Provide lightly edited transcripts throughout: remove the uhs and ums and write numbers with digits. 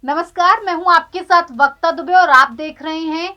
नमस्कार, मैं हूं आपके साथ वक्ता दुबे और आप देख रहे हैं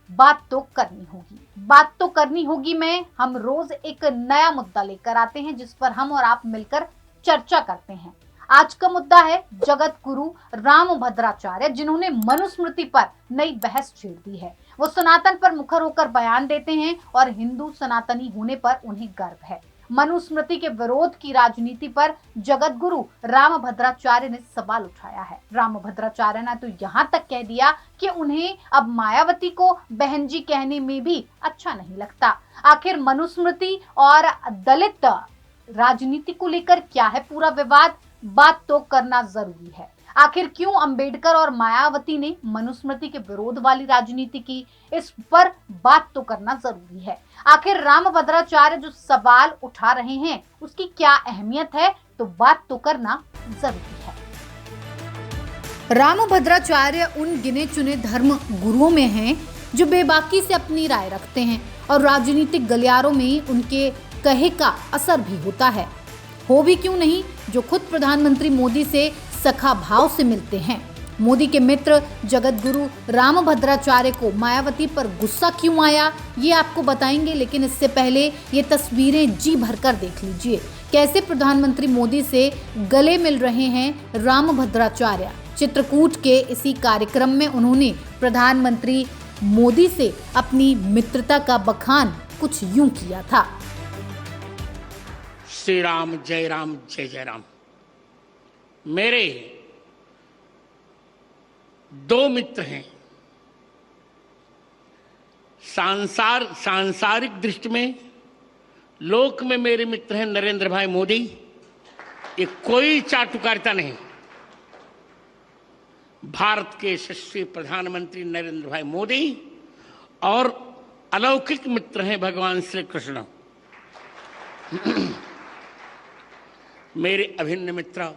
बात तो करनी होगी। बात तो करनी होगी में हम रोज एक नया मुद्दा लेकर आते हैं जिस पर हम और आप मिलकर चर्चा करते हैं। आज का मुद्दा है जगत गुरु रामभद्राचार्य, जिन्होंने मनुस्मृति पर नई बहस छेड़ दी है। वो सनातन पर मुखर होकर बयान देते हैं और हिंदू सनातनी होने पर उन्हें गर्व है। मनुस्मृति के विरोध की राजनीति पर जगत गुरु रामभद्राचार्य ने सवाल उठाया है। रामभद्राचार्य ने तो यहाँ तक कह दिया कि उन्हें अब मायावती को बहन जी कहने में भी अच्छा नहीं लगता। आखिर मनुस्मृति और दलित राजनीति को लेकर क्या है पूरा विवाद, बात तो करना जरूरी है। आखिर क्यों अंबेडकर और मायावती ने मनुस्मृति के विरोध वाली राजनीति की, इस पर बात तो करना जरूरी है। आखिर रामभद्राचार्य जो सवाल उठा रहे हैं उसकी क्या अहमियत है, तो बात तो करना जरूरी है। रामभद्राचार्य उन गिने चुने धर्म गुरुओं में हैं जो बेबाकी से अपनी राय रखते हैं और राजनीतिक गलियारों में उनके कहे का असर भी होता है। हो भी क्यों नहीं, जो खुद प्रधानमंत्री मोदी से सखा भाव से मिलते हैं। मोदी के मित्र जगत गुरु रामभद्राचार्य को मायावती पर गुस्सा क्यों आया, ये आपको बताएंगे, लेकिन इससे पहले ये तस्वीरें जी भरकर देख लीजिए। कैसे प्रधानमंत्री मोदी से गले मिल रहे हैं रामभद्राचार्य। चित्रकूट के इसी कार्यक्रम में उन्होंने प्रधानमंत्री मोदी से अपनी मित्रता का बखान कुछ यूं किया था। श्री राम जय राम। मेरे दो मित्र हैं। सांसारिक दृष्टि में लोक में मेरे मित्र हैं नरेंद्र भाई मोदी। ये कोई चाटुकारिता नहीं। भारत के यशस्वी प्रधानमंत्री नरेंद्र भाई मोदी और अलौकिक मित्र हैं भगवान श्री कृष्ण। मेरे अभिन्न मित्र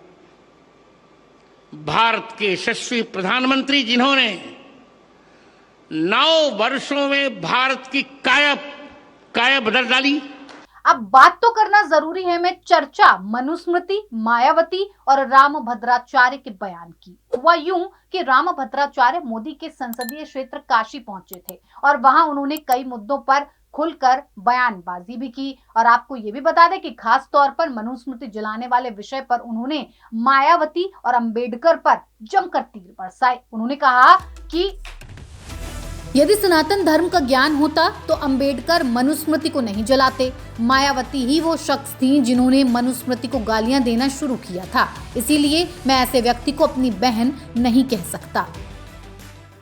भारत के यशस्वी प्रधानमंत्री, जिन्होंने 9 वर्षों में भारत की काया बदल डाली। अब बात तो करना जरूरी है में चर्चा मनुस्मृति, मायावती और रामभद्राचार्य के बयान की। हुआ यूं कि रामभद्राचार्य मोदी के संसदीय क्षेत्र काशी पहुंचे थे और वहां उन्होंने कई मुद्दों पर खुलकर बयानबाजी भी की। और आपको ये भी बता दें कि खास तौर पर मनुस्मृति जलाने वाले विषय पर उन्होंने मायावती और अंबेडकर पर जमकर तीर बरसाए। उन्होंने कहा कि यदि सनातन धर्म का ज्ञान होता तो अंबेडकर मनुस्मृति को नहीं जलाते। मायावती ही वो शख्स थी जिन्होंने मनुस्मृति को गालियां देना शुरू किया था, इसीलिए मैं ऐसे व्यक्ति को अपनी बहन नहीं कह सकता।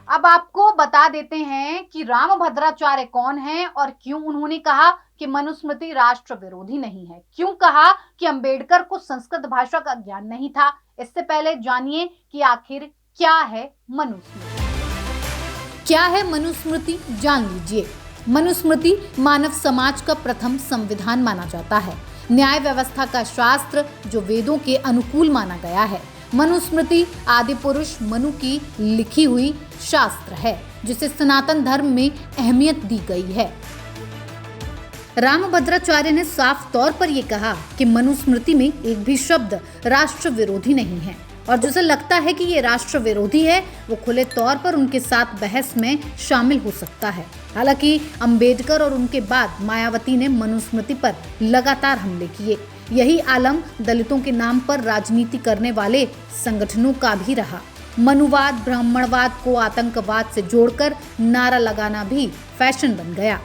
अब आपको बता देते हैं कि रामभद्राचार्य कौन हैं और क्यों उन्होंने कहा कि मनुस्मृति राष्ट्र विरोधी नहीं है, क्यों कहा कि अंबेडकर को संस्कृत भाषा का ज्ञान नहीं था। इससे पहले जानिए कि आखिर क्या है मनुस्मृति। क्या है मनुस्मृति, जान लीजिए। मनुस्मृति मानव समाज का प्रथम संविधान माना जाता है, न्याय व्यवस्था का शास्त्र जो वेदों के अनुकूल माना गया है। मनुस्मृति आदि पुरुष मनु की लिखी हुई शास्त्र है जिसे सनातन धर्म में अहमियत दी गई है। रामभद्राचार्य ने साफ तौर पर यह कहा कि मनुस्मृति में एक भी शब्द राष्ट्र विरोधी नहीं है और जिसे लगता है कि ये राष्ट्र विरोधी है वो खुले तौर पर उनके साथ बहस में शामिल हो सकता है। हालांकि अंबेडकर और उनके बाद मायावती ने मनुस्मृति पर लगातार हमले किए। यही आलम दलितों के नाम पर राजनीति करने वाले संगठनों का भी रहा। मनुवाद, ब्राह्मणवाद को आतंकवाद से जोड़कर नारा लगाना भी फैशन बन गया।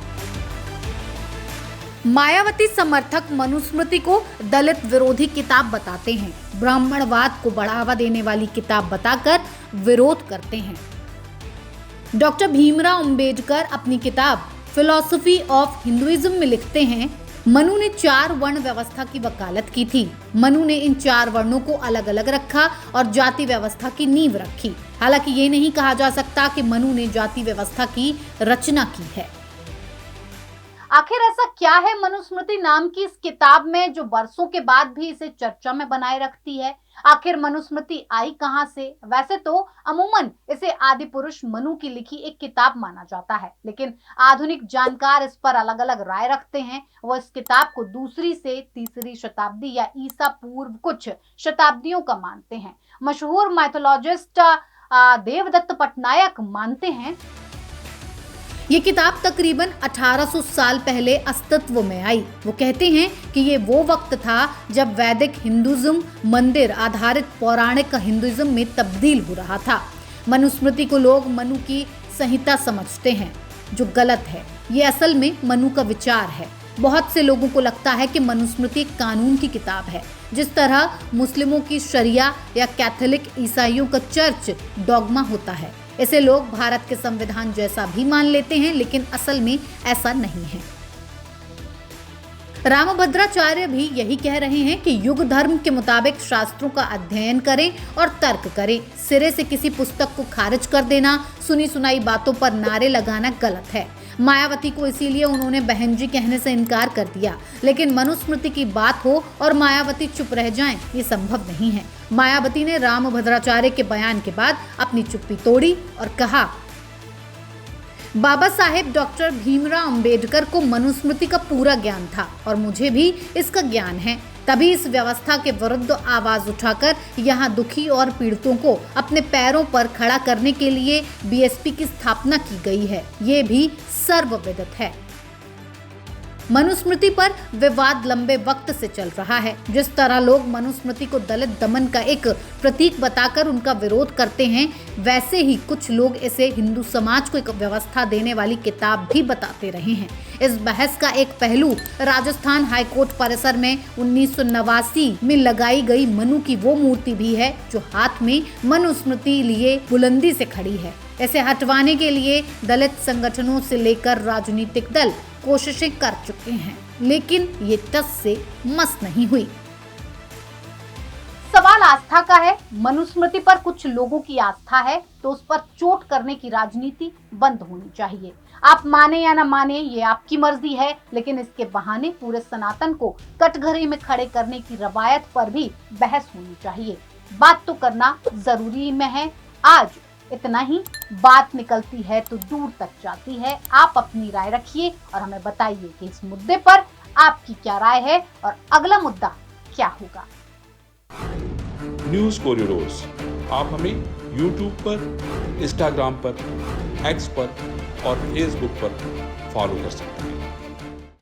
मायावती समर्थक मनुस्मृति को दलित विरोधी किताब बताते हैं, ब्राह्मणवाद को बढ़ावा देने वाली किताब बताकर विरोध करते हैं। डॉक्टर भीमराव अंबेडकर अपनी किताब फिलॉसफी ऑफ हिंदुइज्म में लिखते हैं, मनु ने 4 वर्ण व्यवस्था की वकालत की थी। मनु ने इन 4 वर्णों को अलग अलग रखा और जाति व्यवस्था की नींव रखी। हालांकि ये नहीं कहा जा सकता कि मनु ने जाति व्यवस्था की रचना की है। आखिर ऐसा क्या है मनुस्मृति नाम की इस किताब में जो वर्षों के बाद भी इसे चर्चा में बनाए रखती है? आखिर मनुस्मृति आई कहां से? वैसे तो अमूमन इसे आदि पुरुष मनु की लिखी एक किताब माना जाता है, लेकिन आधुनिक जानकार इस पर अलग अलग राय रखते हैं। वो इस किताब को 2री से 3री शताब्दी या ईसा पूर्व कुछ शताब्दियों का मानते हैं। मशहूर माइथोलॉजिस्ट देवदत्त पटनायक मानते हैं, ये किताब तकरीबन 1800 साल पहले अस्तित्व में आई। वो कहते हैं कि ये वो वक्त था जब वैदिक हिंदुज्म मंदिर आधारित पौराणिक हिंदुज्म में तब्दील हो रहा था। मनुस्मृति को लोग मनु की संहिता समझते हैं, जो गलत है। ये असल में मनु का विचार है। बहुत से लोगों को लगता है कि मनुस्मृति एक कानून की किताब है, जिस तरह मुस्लिमों की शरिया या कैथोलिक ईसाइयों का चर्च डॉगमा होता है। इसे लोग भारत के संविधान जैसा भी मान लेते हैं, लेकिन असल में ऐसा नहीं है। रामभद्राचार्य भी यही कह रहे हैं कि युग धर्म के मुताबिक शास्त्रों का अध्ययन करें और तर्क करें। सिरे से किसी पुस्तक को खारिज कर देना, सुनी सुनाई बातों पर नारे लगाना गलत है। मायावती को इसीलिए उन्होंने बहन जी कहने से इनकार कर दिया, लेकिन मनुस्मृति की बात हो और मायावती चुप रह जाएं, ये संभव नहीं है। मायावती ने रामभद्राचार्य के बयान के बाद अपनी चुप्पी तोड़ी और कहा, बाबा साहेब डॉक्टर भीमराव अंबेडकर को मनुस्मृति का पूरा ज्ञान था और मुझे भी इसका ज्ञान है। तभी इस व्यवस्था के विरुद्ध आवाज उठाकर यहाँ दुखी और पीड़ितों को अपने पैरों पर खड़ा करने के लिए बीएसपी की स्थापना की गई है। ये भी सर्वविदित है। मनुस्मृति पर विवाद लंबे वक्त से चल रहा है। जिस तरह लोग मनुस्मृति को दलित दमन का एक प्रतीक बताकर उनका विरोध करते हैं, वैसे ही कुछ लोग इसे हिंदू समाज को एक व्यवस्था देने वाली किताब भी बताते रहे हैं। इस बहस का एक पहलू राजस्थान हाईकोर्ट परिसर में 1989 में लगाई गई मनु की वो मूर्ति भी है, जो हाथ में मनुस्मृति लिए बुलंदी से खड़ी है। इसे हटवाने के लिए दलित संगठनों से लेकर राजनीतिक दल कोशिशें कर चुके हैं, लेकिन ये टस से मस नहीं हुई। सवाल आस्था का है। मनुस्मृति पर कुछ लोगों की आस्था है, तो उस पर चोट करने की राजनीति बंद होनी चाहिए। आप माने या ना माने, ये आपकी मर्जी है, लेकिन इसके बहाने पूरे सनातन को कटघरे में खड़े करने की रवायत पर भी बहस होनी चाहिए। बात तो करना जरूरी में है। आज इतना ही। बात निकलती है तो दूर तक जाती है। आप अपनी राय रखिए और हमें बताइए कि इस मुद्दे पर आपकी क्या राय है और अगला मुद्दा क्या होगा। न्यूज़ कॉरिडोर्स आप हमें YouTube पर, Instagram पर, X पर और Facebook पर फॉलो कर सकते हैं।